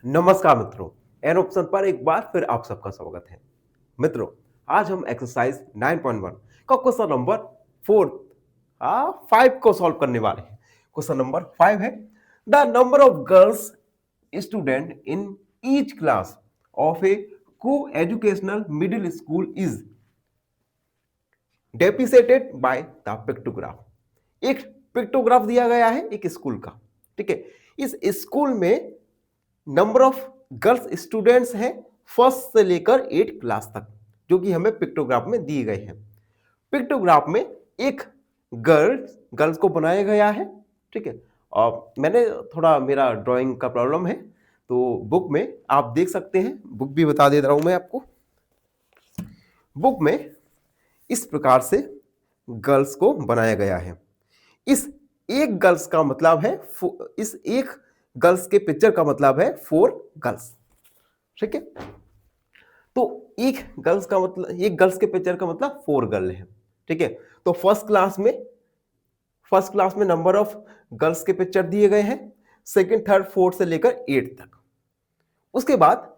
नमस्कार मित्रों, an option पर एक बार फिर आप सबका स्वागत है। मित्रों, आज हम एक्सरसाइज 9.1 का क्वेश्चन नंबर 5 को सॉल्व करने वाले हैं। क्वेश्चन नंबर 5 है, the number of girls student in each class of a coeducational middle school is depicted by the pictograph. एक पिक्टोग्राफ दिया गया है एक स्कूल का, ठीक है। इस स्कूल में नंबर ऑफ गर्ल्स स्टूडेंट्स हैं फर्स्ट से लेकर 8 क्लास तक, जो कि हमें पिक्टोग्राफ में दिए गए हैं। पिक्टोग्राफ में एक गर्ल्स को बनाया गया है, ठीक है। और मैंने थोड़ा मेरा ड्राइंग का प्रॉब्लम है, तो बुक में आप देख सकते हैं। बुक भी बता दे रहा हूं मैं आपको। बुक में इस प्रकार से गर्ल्स को बनाया गया है। इस एक गर्ल्स का मतलब है, इस एक गर्ल्स के पिक्चर का मतलब है 4 गर्ल्स, ठीक है। तो एक गर्ल्स का मतलब, एक गर्ल्स के पिक्चर का मतलब 4 गर्ल है, ठीक है। तो फर्स्ट क्लास में नंबर ऑफ गर्ल्स के पिक्चर दिए गए हैं, सेकंड थर्ड फोर्थ से लेकर 8 तक। उसके बाद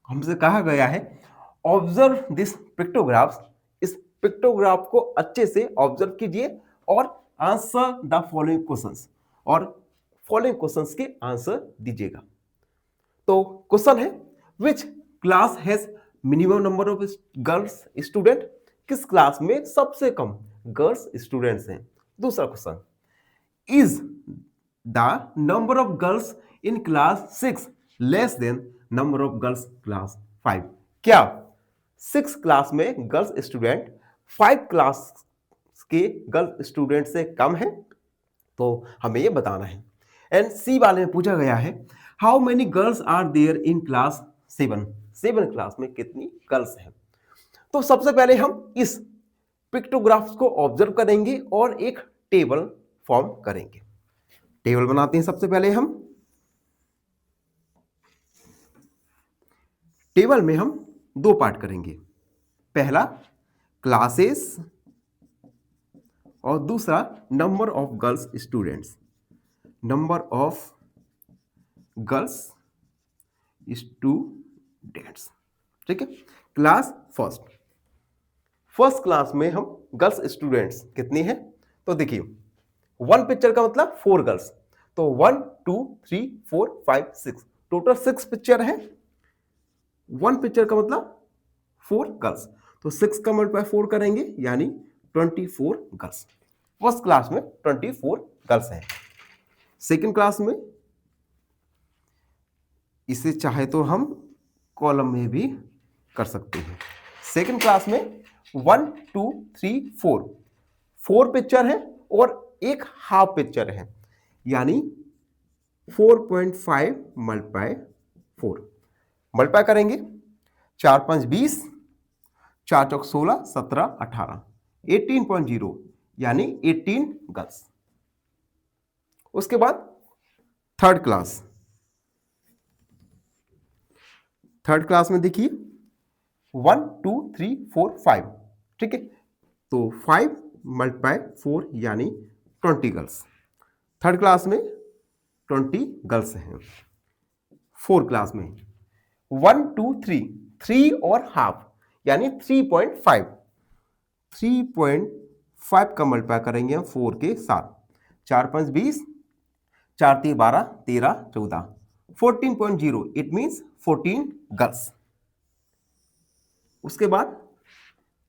हमसे कहा गया है ऑब्जर्व दिस पिक्टोग्राफ्स, इस पिक्टोग्राफ को अच्छे से ऑब्जर्व कीजिए और आंसर द फॉलोइंग क्वेश्चंस, और फॉलोइंग क्वेश्चंस के आंसर दीजिएगा। तो क्वेश्चन है, which class has minimum number of girls student, किस क्लास में सबसे कम गर्ल्स स्टूडेंट्स हैं। दूसरा question, is the number of girls in class 6 less than number of girls class 5, क्या 6 क्लास में गर्ल्स स्टूडेंट 5 क्लास के गर्ल्स स्टूडेंट से कम है। तो हमें ये बताना है। एंड सी वाले में पूछा गया है, how many girls are there in class 7, 7 class में कितनी गर्ल्स हैं। तो सबसे पहले हम इस पिक्टोग्राफ्स को ऑब्जर्व करेंगे और एक टेबल फॉर्म करेंगे। टेबल बनाते हैं। सबसे पहले हम टेबल में हम 2 पार्ट करेंगे, पहला क्लासेस और दूसरा number of girls students, number of girls students, ठीक है। क्लास फर्स्ट क्लास में हम गर्ल्स स्टूडेंट्स कितनी हैं, तो देखिए 1 पिक्चर का मतलब 4 गर्ल्स, तो 1 2 3 4 5 6, टोटल 6 पिक्चर है। 1 पिक्चर का मतलब 4 गर्ल्स, तो 6 का मल्टीप्लाई 4 करेंगे यानी 24 गर्ल्स। फर्स्ट क्लास में 24 गर्ल्स हैं। सेकेंड क्लास में इसे चाहे तो हम कॉलम में भी कर सकते हैं। सेकेंड क्लास में 1 2 3 4 पिक्चर है और एक हाफ पिक्चर है, यानी 4.5 मल्टीप्लाई 4, मल्टीप्लाई करेंगे 4 5 20, 4 चौक 16 17 18, 18.0 यानी 18 गर्ल्स। उसके बाद थर्ड क्लास में देखिए 1 2 3 4 5, ठीक है। तो 5 मल्टीप्लाई 4 यानी 20 गर्ल्स। थर्ड क्लास में 20 गर्ल्स हैं। फोर्थ क्लास में 1 2 3 और हाफ यानी 3.5, 3.5 का मल्टीप्लाई करेंगे हम 4 के साथ, 4 5 20, 4 3 12 13 14, 14.0, इट मीन्स 14 गर्ल्स। उसके बाद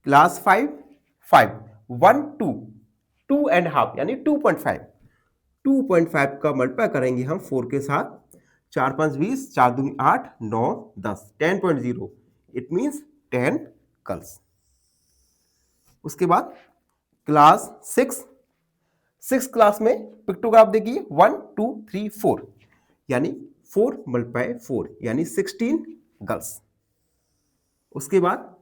क्लास 5 1 2 एंड हाफ यानी 2.5 का मल्टीप्लाई करेंगे हम 4 के साथ, 4 5 20, 4 2 8 9 10, 10.0, इट मीन्स 10 गर्ल्स। उसके बाद क्लास 6 क्लास में पिक्टोग्राफ देखिए 1 2 3 4 यानी 4 मल्टीप्लाई 4 यानी 16 गर्ल्स। उसके बाद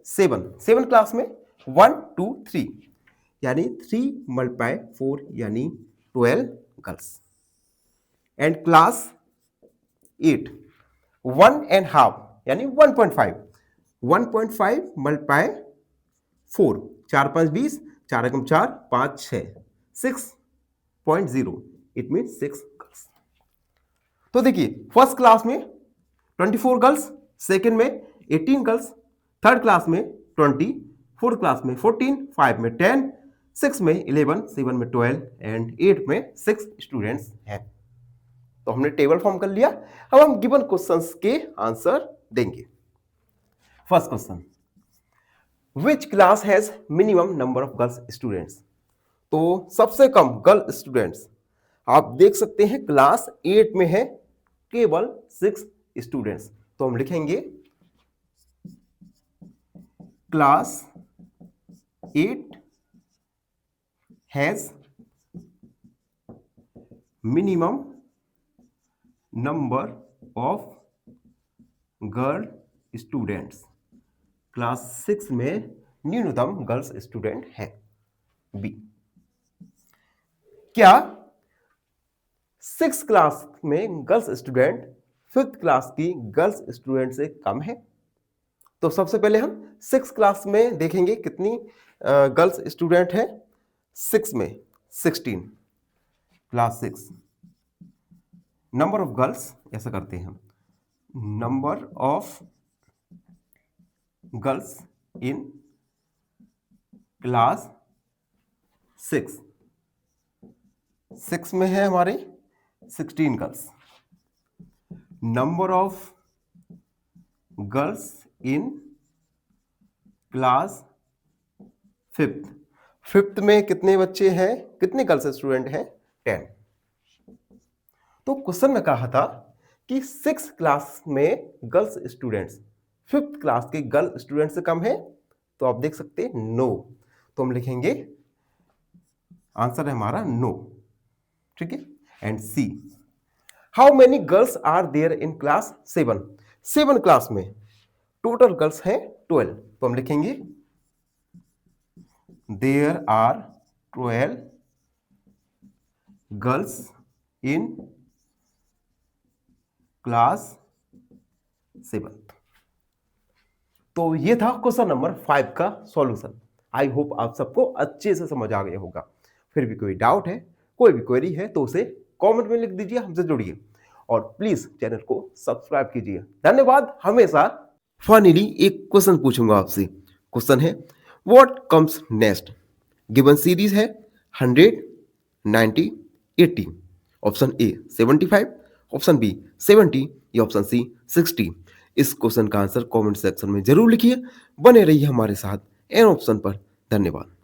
7 क्लास में 1 2 3 यानी 3 मल्टीप्लाई 4 यानी 12 girls. And class 8 1 and half यानी 1.5 multiply 4, 4 5 20, 4 Ekam 4 5 6, 6.0, it mean 6 girls. तो देखिए फर्स्ट क्लास में 24 गर्ल्स, सेकंड में 18 गर्ल्स, थर्ड क्लास में 20, फोर्थ क्लास में 14, 5 में 10, 6 में 11, 7 में 12 एंड 8 में 6 स्टूडेंट्स हैं। तो हमने टेबल फॉर्म कर लिया। अब हम गिवन क्वेश्चंस के आंसर देंगे। First question, which class has minimum number of girls students? तो सबसे कम गर्ल स्टूडेंट्स आप देख सकते हैं क्लास 8 में है केवल 6 स्टूडेंट्स। तो हम लिखेंगे class 8 has minimum number of girl students. Class 6 में न्यूनतम गर्ल्स स्टूडेंट है। बी, क्या 6 क्लास में गर्ल्स स्टूडेंट 5th क्लास की गर्ल्स स्टूडेंट से कम है? तो सबसे पहले हम 6 क्लास में देखेंगे कितनी गर्ल्स स्टूडेंट है। 6 में 16, क्लास 6 नंबर ऑफ गर्ल्स ऐसा करते हैं हम, number of girls in class 6, 6 में है हमारे 16 girls. Number of girls in class 5th में कितने बच्चे हैं, कितने गर्ल्स स्टूडेंट हैं? 10। तो क्वेश्चन में कहा था कि 6 क्लास में गर्ल्स स्टूडेंट्स 5th क्लास के गर्ल स्टूडेंट से कम है? तो आप देख सकते हैं नो। तो हम लिखेंगे आंसर है हमारा नो। ठीक है। And C, how many girls are there in class 7? 7 class में टोटल गर्ल्स हैं 12। तो हम लिखेंगे there are 12 girls in class 7। तो ये था क्वेश्चन नंबर 5 का सॉल्यूशन। आई होप आप सबको अच्छे से समझ आ गया होगा। फिर भी कोई डाउट है, कोई भी क्वेरी है तो उसे कमेंट में लिख दीजिए, हमसे जुड़िए और प्लीज चैनल को सब्सक्राइब कीजिए। धन्यवाद। हमेशा फाइनली एक क्वेश्चन पूछूंगा आपसे। क्वेश्चन है what comes next? Given series है 100, 90, 80। ऑप्शन ए 75, ऑप्शन बी 70 या ऑप्शन सी 60। इस क्वेश्चन का आंसर कमेंट सेक्शन में जरूर लिखिए। बने रहिए हमारे साथ एन ऑप्शन पर। धन्यवाद।